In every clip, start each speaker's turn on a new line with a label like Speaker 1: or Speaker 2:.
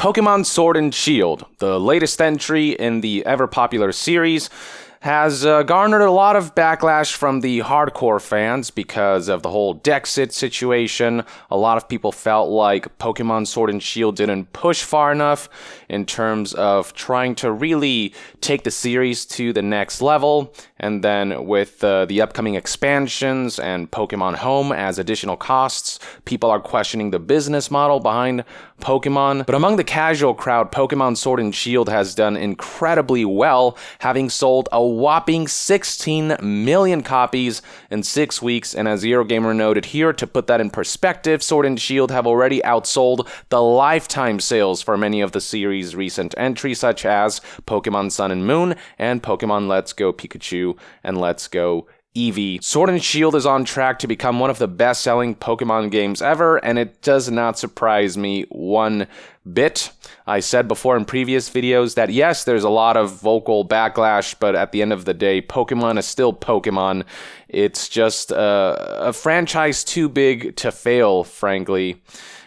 Speaker 1: Pokemon Sword and Shield, the latest entry in the ever-popular series, has garnered a lot of backlash from the hardcore fans because of the whole Dexit situation. A lot of people felt like Pokemon Sword and Shield didn't push far enough in terms of trying to really take the series to the next level. And then with the upcoming expansions and Pokemon Home as additional costs, people are questioning the business model behind Pokemon. But among the casual crowd, Pokemon Sword and Shield has done incredibly well, having sold a whopping 16 million copies in 6 weeks. And as Eurogamer noted here, to put that in perspective, Sword and Shield have already outsold the lifetime sales for many of the series' recent entries, such as Pokemon Sun and Moon and Pokemon Let's Go Pikachu and Let's Go Eevee. Sword and Shield is on track to become one of the best-selling Pokemon games ever, and it does not surprise me one bit. I said before in previous videos that yes, there's a lot of vocal backlash, but at the end of the day, Pokemon is still Pokemon. It's just a franchise too big to fail, frankly.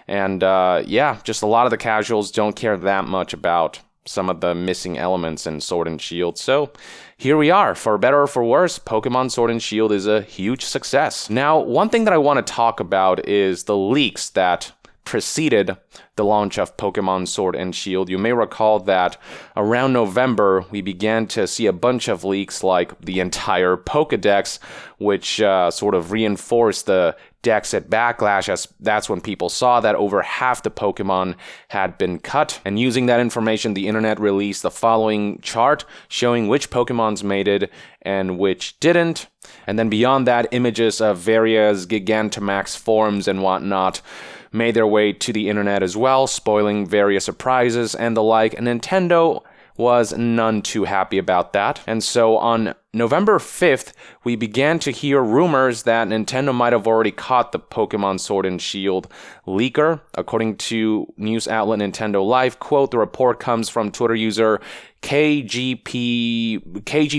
Speaker 1: And yeah, just a lot of the casuals don't care that much about some of the missing elements in Sword and Shield. So here we are. For better or for worse, Pokemon Sword and Shield is a huge success. Now, one thing that I want to talk about is the leaks that preceded the launch of Pokemon Sword and Shield. You may recall that around November, we began to see a bunch of leaks like the entire Pokedex, which sort of reinforced the Dexit backlash, as that's when people saw that over half the Pokemon had been cut. And using that information, the internet released the following chart showing which Pokemons made it and which didn't. And then beyond that, images of various Gigantamax forms and whatnot made their way to the internet as well, spoiling various surprises and the like. And Nintendo was none too happy about that. And so on November 5th, we began to hear rumors that Nintendo might have already caught the Pokemon Sword and Shield leaker. According to news outlet Nintendo Life, quote, the report comes from Twitter user KG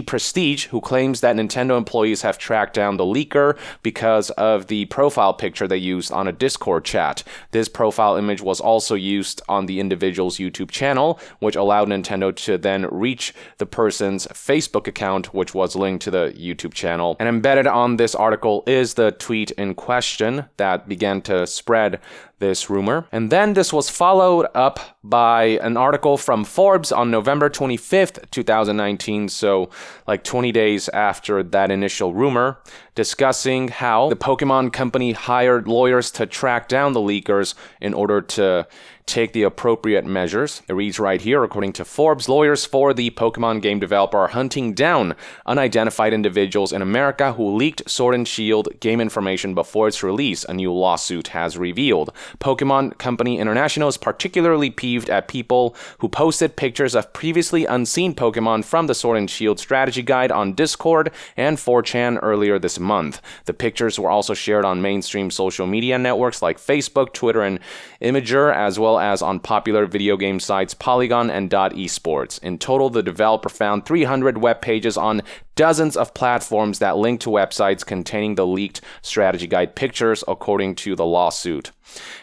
Speaker 1: Prestige, who claims that Nintendo employees have tracked down the leaker because of the profile picture they used on a Discord chat. This profile image was also used on the individual's YouTube channel, which allowed Nintendo to then reach the person's Facebook account, which was linked to the YouTube channel. And embedded on this article is the tweet in question that began to spread this rumor. And then this was followed up by an article from Forbes on November 25th, 2019, so like 20 days after that initial rumor, discussing how the Pokemon Company hired lawyers to track down the leakers in order to take the appropriate measures. It reads right here, according to Forbes, lawyers for the Pokemon game developer are hunting down unidentified individuals in America who leaked Sword and Shield game information before its release, a new lawsuit has revealed. Pokemon Company International is particularly peeved at people who posted pictures of previously unseen Pokemon from the Sword and Shield strategy guide on Discord and 4chan earlier this month. The pictures were also shared on mainstream social media networks like Facebook, Twitter, and Imgur, as well as on popular video game sites Polygon and .esports. In total, the developer found 300 web pages on dozens of platforms that link to websites containing the leaked strategy guide pictures, according to the lawsuit.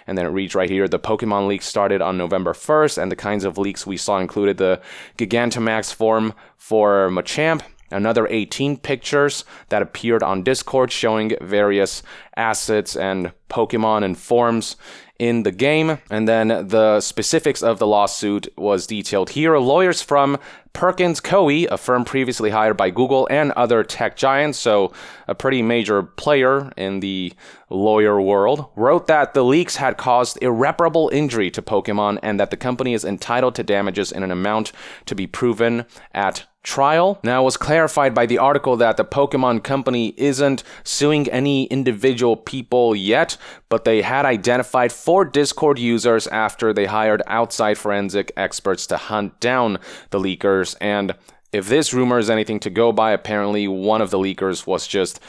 Speaker 1: And then it reads right here, the Pokemon leak started on November 1st, and the kinds of leaks we saw included the Gigantamax form for Machamp, another 18 pictures that appeared on Discord showing various assets and Pokemon and forms in the game. And then the specifics of the lawsuit was detailed here. Lawyers from Perkins Coie, a firm previously hired by Google and other tech giants, so a pretty major player in the lawyer world, wrote that the leaks had caused irreparable injury to Pokemon and that the company is entitled to damages in an amount to be proven at trial. Now, it was clarified by the article that the Pokemon Company isn't suing any individual people yet, but they had identified 4 Discord users after they hired outside forensic experts to hunt down the leakers. And if this rumor is anything to go by, apparently one of the leakers was just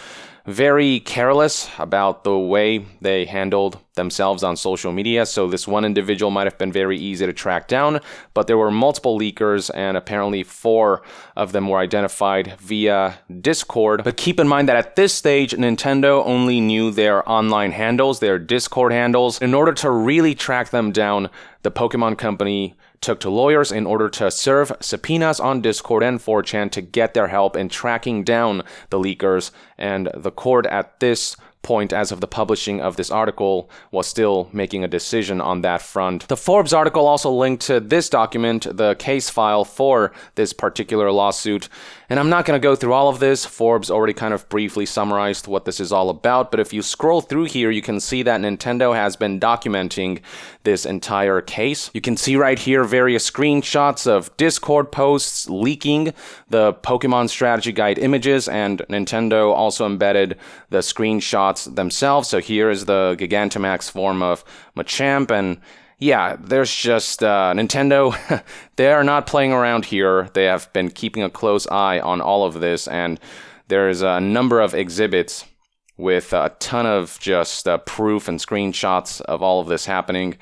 Speaker 1: very careless about the way they handled themselves on social media. So this one individual might have been very easy to track down, but there were multiple leakers, and apparently 4 of them were identified via Discord. But keep in mind that at this stage, Nintendo only knew their online handles, their Discord handles. In order to really track them down, the Pokemon Company took to lawyers in order to serve subpoenas on Discord and 4chan to get their help in tracking down the leakers, and the court at this point, as of the publishing of this article, was still making a decision on that front. The Forbes article also linked to this document, the case file for this particular lawsuit, and I'm not going to go through all of this. Forbes already kind of briefly summarized what this is all about, but if you scroll through here, you can see that Nintendo has been documenting this entire case. You can see right here various screenshots of Discord posts leaking the Pokemon Strategy Guide images, and Nintendo also embedded the screenshots themselves. So here is the Gigantamax form of Machamp, and yeah, there's just Nintendo, they are not playing around here. They have been keeping a close eye on all of this, and there's a number of exhibits with a ton of just proof and screenshots of all of this happening.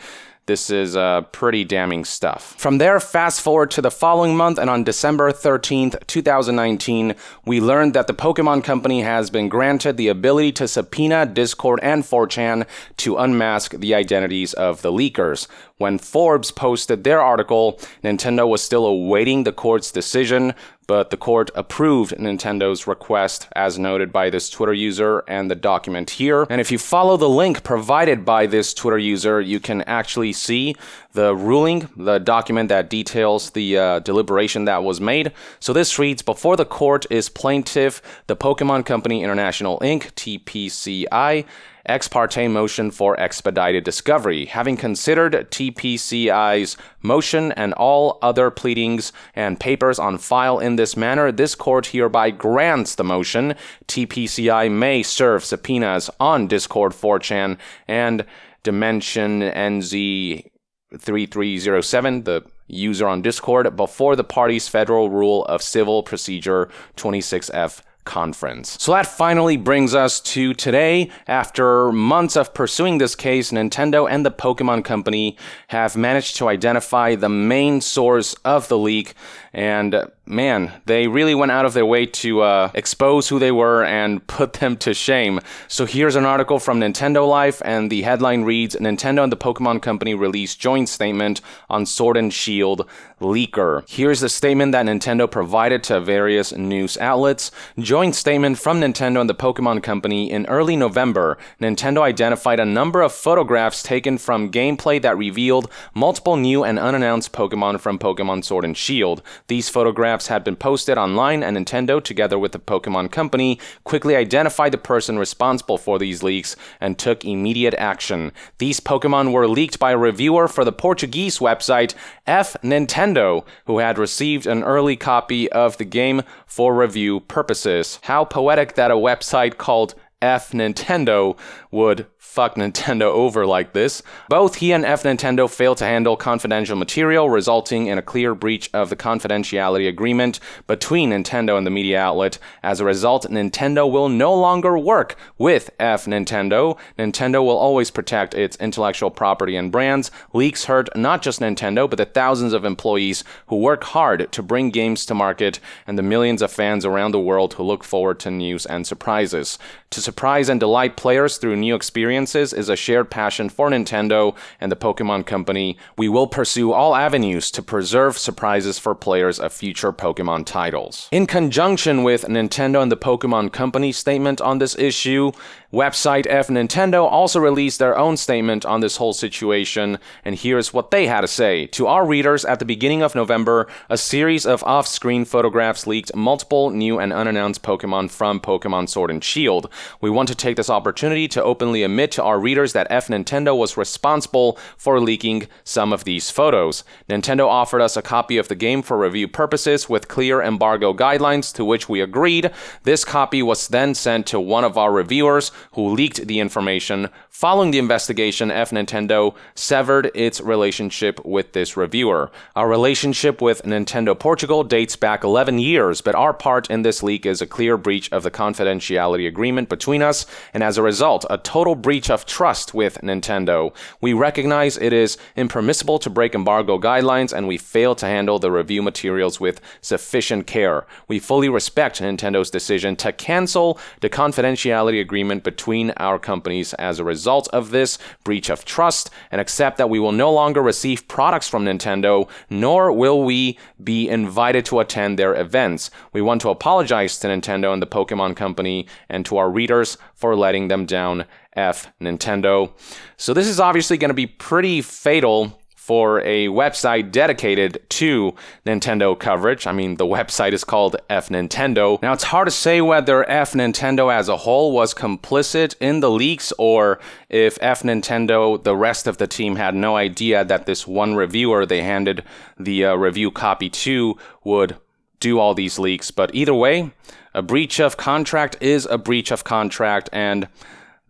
Speaker 1: This is pretty damning stuff. From there, fast forward to the following month, and on December 13th, 2019, we learned that the Pokemon Company has been granted the ability to subpoena Discord and 4chan to unmask the identities of the leakers. When Forbes posted their article, Nintendo was still awaiting the court's decision, but the court approved Nintendo's request, as noted by this Twitter user and the document here. And if you follow the link provided by this Twitter user, you can actually see the ruling, the document that details the deliberation that was made. So this reads, before the court is plaintiff, the Pokemon Company International Inc., TPCI, ex parte motion for expedited discovery. Having considered TPCI's motion and all other pleadings and papers on file in this manner, this court hereby grants the motion. TPCI may serve subpoenas on Discord, 4chan, and Dimension NZ3307, the user on Discord, before the parties' Federal Rule of Civil Procedure 26F conference. So that finally brings us to today. After months of pursuing this case, Nintendo and the Pokemon Company have managed to identify the main source of the leak, and man, they really went out of their way to expose who they were and put them to shame. So here's an article from Nintendo Life, and the headline reads, Nintendo and the Pokemon Company released joint statement on Sword and Shield leaker. Here's the statement that Nintendo provided to various news outlets. Joint statement from Nintendo and the Pokemon Company. In early November, Nintendo identified a number of photographs taken from gameplay that revealed multiple new and unannounced Pokemon from Pokemon Sword and Shield. These photographs had been posted online, and Nintendo, together with the Pokemon Company, quickly identified the person responsible for these leaks and took immediate action. These Pokemon were leaked by a reviewer for the Portuguese website F Nintendo, who had received an early copy of the game for review purposes. How poetic that a website called F Nintendo would fuck Nintendo over like this. Both he and F Nintendo failed to handle confidential material, resulting in a clear breach of the confidentiality agreement between Nintendo and the media outlet. As a result, Nintendo will no longer work with F Nintendo. Nintendo will always protect its intellectual property and brands. Leaks hurt not just Nintendo, but the thousands of employees who work hard to bring games to market, and the millions of fans around the world who look forward to news and surprises. To surprise and delight players through new experiences is a shared passion for Nintendo and the Pokemon Company. We will pursue all avenues to preserve surprises for players of future Pokemon titles. In conjunction with Nintendo and the Pokemon Company statement on this issue, website F Nintendo also released their own statement on this whole situation, and here's what they had to say. To our readers, at the beginning of November, a series of off-screen photographs leaked multiple new and unannounced Pokemon from Pokemon Sword and Shield. We want to take this opportunity to openly admit to our readers that F Nintendo was responsible for leaking some of these photos. Nintendo offered us a copy of the game for review purposes with clear embargo guidelines, to which we agreed. This copy was then sent to one of our reviewers, who leaked the information. Following the investigation, F Nintendo severed its relationship with this reviewer. Our relationship with Nintendo Portugal dates back 11 years, but our part in this leak is a clear breach of the confidentiality agreement between us, and as a result, a total breach of trust with Nintendo. We recognize it is impermissible to break embargo guidelines, and we fail to handle the review materials with sufficient care. We fully respect Nintendo's decision to cancel the confidentiality agreement between our companies as a result of this breach of trust, and accept that we will no longer receive products from Nintendo, nor will we be invited to attend their events. We want to apologize to Nintendo and the Pokemon Company and to our readers for letting them down. F Nintendo. So this is obviously going to be pretty fatal for a website dedicated to Nintendo coverage. I mean, the website is called F Nintendo. Now, it's hard to say whether F Nintendo as a whole was complicit in the leaks, or if F Nintendo, the rest of the team, had no idea that this one reviewer they handed the review copy to would do all these leaks. But either way, a breach of contract is a breach of contract, and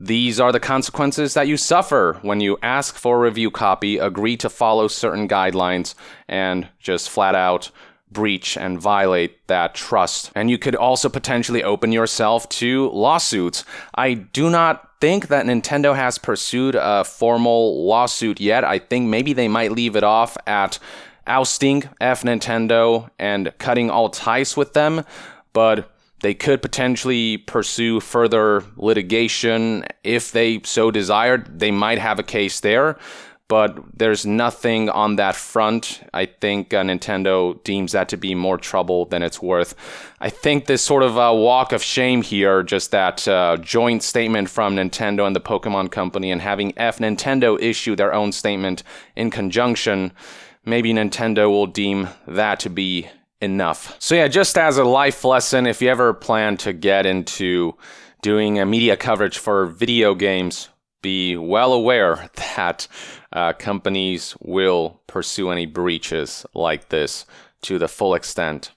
Speaker 1: these are the consequences that you suffer when you ask for a review copy, agree to follow certain guidelines, and just flat out breach and violate that trust. And you could also potentially open yourself to lawsuits. I do not think that Nintendo has pursued a formal lawsuit yet. I think maybe they might leave it off at ousting F Nintendo and cutting all ties with them, but they could potentially pursue further litigation if they so desired. They might have a case there, but there's nothing on that front. I think Nintendo deems that to be more trouble than it's worth. I think this sort of walk of shame here, just that joint statement from Nintendo and the Pokemon Company, and having F Nintendo issue their own statement in conjunction, maybe Nintendo will deem that to be enough. So yeah, just as a life lesson, if you ever plan to get into doing a media coverage for video games, be well aware that companies will pursue any breaches like this to the full extent.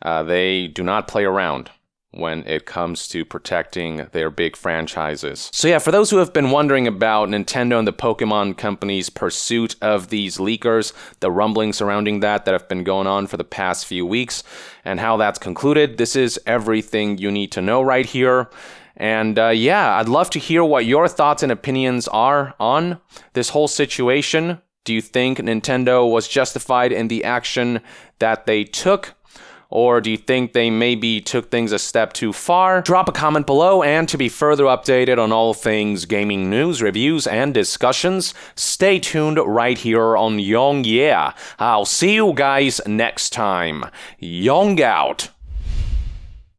Speaker 1: They do not play around when it comes to protecting their big franchises. So yeah, for those who have been wondering about Nintendo and the Pokemon Company's pursuit of these leakers, the rumblings surrounding that have been going on for the past few weeks, and how that's concluded, this is everything you need to know right here. And yeah, I'd love to hear what your thoughts and opinions are on this whole situation. Do you think Nintendo was justified in the action that they took? Or do you think they maybe took things a step too far? Drop a comment below, and to be further updated on all things gaming news, reviews, and discussions, stay tuned right here on Young Yeah. I'll see you guys next time. Young out.